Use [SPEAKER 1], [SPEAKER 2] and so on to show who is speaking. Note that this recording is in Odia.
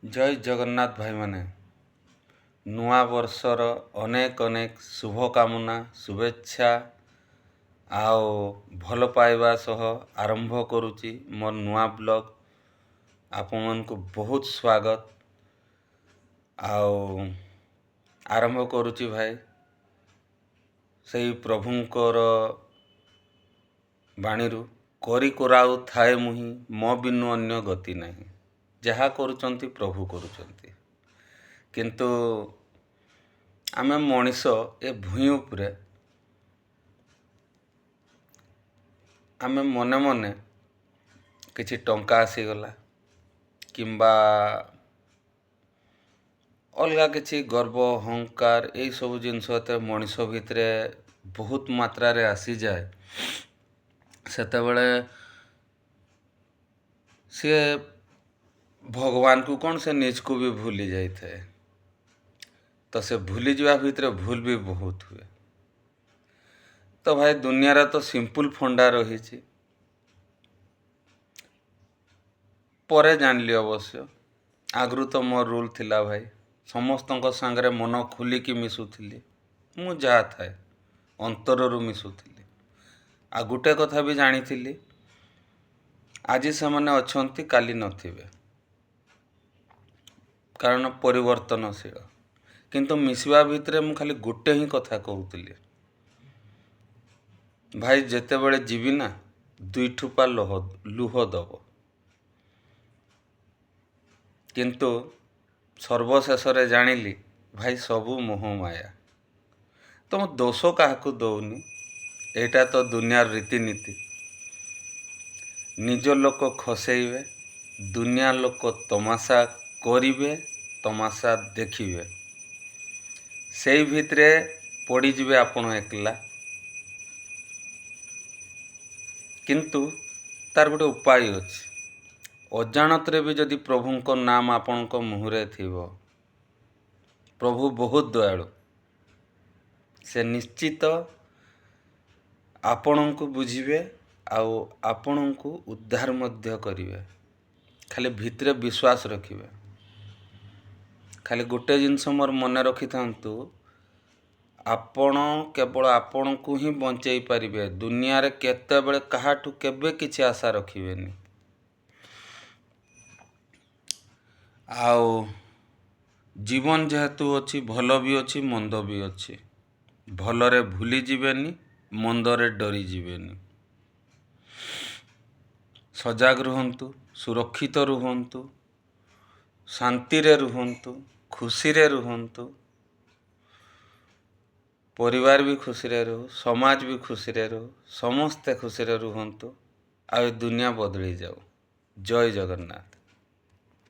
[SPEAKER 1] ଜୟ ଜଗନ୍ନାଥ ଭାଇମାନେ। ନୂଆ ବର୍ଷର ଅନେକ ଅନେକ ଶୁଭକାମନା ଶୁଭେଚ୍ଛା ଆଉ ଭଲ ପାଇବା ସହ ଆରମ୍ଭ କରୁଛି ମୋର ନୂଆ ବ୍ଲଗ୍। ଆପଣମାନଙ୍କୁ ବହୁତ ସ୍ୱାଗତ ଆଉ ଆରମ୍ଭ କରୁଛି ଭାଇ ସେଇ ପ୍ରଭୁଙ୍କର ବାଣୀରୁ କରି କରାଉ ଥାଏ ମୁହିଁ ମୋ ବିନୁ ଅନ୍ୟ ଗତି ନାହିଁ। ଯାହା କରୁଛନ୍ତି ପ୍ରଭୁ କରୁଛନ୍ତି, କିନ୍ତୁ ଆମେ ମଣିଷ ଏ ଭୂଇଁ ଉପରେ ଆମେ ମନେ ମନେ କିଛି ଟଙ୍କା ଆସିଗଲା କିମ୍ବା ଅଲଗା କିଛି ଗର୍ବ ଅହଙ୍କାର ଏଇସବୁ ଜିନିଷ ଏତେ ମଣିଷ ଭିତରେ ବହୁତ ମାତ୍ରାରେ ଆସିଯାଏ, ସେତେବେଳେ ସିଏ ଭଗବାନକୁ କ'ଣ ସେ ନିଜକୁ ବି ଭୁଲି ଯାଇଥାଏ। ତ ସେ ଭୁଲିଯିବା ଭିତରେ ଭୁଲ ବି ବହୁତ ହୁଏ। ତ ଭାଇ ଦୁନିଆରେ ତ ସିମ୍ପଲ୍ ଫଣ୍ଡା ରହିଛି। ପରେ ଜାଣିଲି ଅବଶ୍ୟ, ଆଗରୁ ତ ମୋ ରୁଲ୍ ଥିଲା ଭାଇ, ସମସ୍ତଙ୍କ ସାଙ୍ଗରେ ମନ ଖୋଲିକି ମିଶୁଥିଲି। ମୁଁ ଯାହା ଥାଏ ଅନ୍ତରରୁ ମିଶୁଥିଲି। ଆଉ ଗୋଟେ କଥା ବି ଜାଣିଥିଲି, ଆଜି ସେମାନେ ଅଛନ୍ତି କାଲି ନଥିବେ, କାରଣ ପରିବର୍ତ୍ତନଶୀଳ। କିନ୍ତୁ ମିଶିବା ଭିତରେ ମୁଁ ଖାଲି ଗୋଟେ ହିଁ କଥା କହୁଥିଲି, ଭାଇ ଯେତେବେଳେ ଯିବି ନା 2 ଠୋପା ଲୁହ ଦେବ। କିନ୍ତୁ ସର୍ବଶେଷରେ ଜାଣିଲି ଭାଇ ସବୁ ମୋହମାୟା। ତ ମୁଁ ଦୋଷ କାହାକୁ ଦେଉନି, ଏଇଟା ତ ଦୁନିଆର ରୀତିନୀତି। ନିଜ ଲୋକ ଖସେଇବେ, ଦୁନିଆ ଲୋକ ତମାସା କରିବେ, ତମାସା ଦେଖିବେ, ସେଇ ଭିତରେ ପଡ଼ିଯିବେ ଆପଣ ଏକଲା। କିନ୍ତୁ ତାର ଗୋଟେ ଉପାୟ ଅଛି। ଅଜାଣତରେ ବି ଯଦି ପ୍ରଭୁଙ୍କ ନାମ ଆପଣଙ୍କ ମୁହଁରେ ଥିବ, ପ୍ରଭୁ ବହୁତ ଦୟାଳୁ, ସେ ନିଶ୍ଚିତ ଆପଣଙ୍କୁ ବୁଝିବେ ଆଉ ଆପଣଙ୍କୁ ଉଦ୍ଧାର ମଧ୍ୟ କରିବେ। ଖାଲି ଭିତରେ ବିଶ୍ୱାସ ରଖିବେ। ଖାଲି ଗୋଟେ ଜିନିଷ ମୋର ମନେ ରଖିଥାନ୍ତୁ, ଆପଣ କେବଳ ଆପଣଙ୍କୁ ହିଁ ବଞ୍ଚେଇ ପାରିବେ। ଦୁନିଆରେ କେତେବେଳେ କାହାଠୁ କେବେ କିଛି ଆଶା ରଖିବେନି। ଆଉ ଜୀବନ ଯେହେତୁ ଅଛି, ଭଲ ବି ଅଛି ମନ୍ଦ ବି ଅଛି। ଭଲରେ ଭୁଲି ଯିବେନି, ମନ୍ଦରେ ଡରି ଯିବେନି। ସଜାଗ ରୁହନ୍ତୁ, ସୁରକ୍ଷିତ ରୁହନ୍ତୁ, ଶାନ୍ତିରେ ରୁହନ୍ତୁ, ଖୁସିରେ ରୁହନ୍ତୁ। ପରିବାର ବି ଖୁସିରେ ରହୁ, ସମାଜ ବି ଖୁସିରେ ରହୁ, ସମସ୍ତେ ଖୁସିରେ ରୁହନ୍ତୁ ଆଉ ଏ ଦୁନିଆ ବଦଳି ଯାଉ। ଜୟ ଜଗନ୍ନାଥ।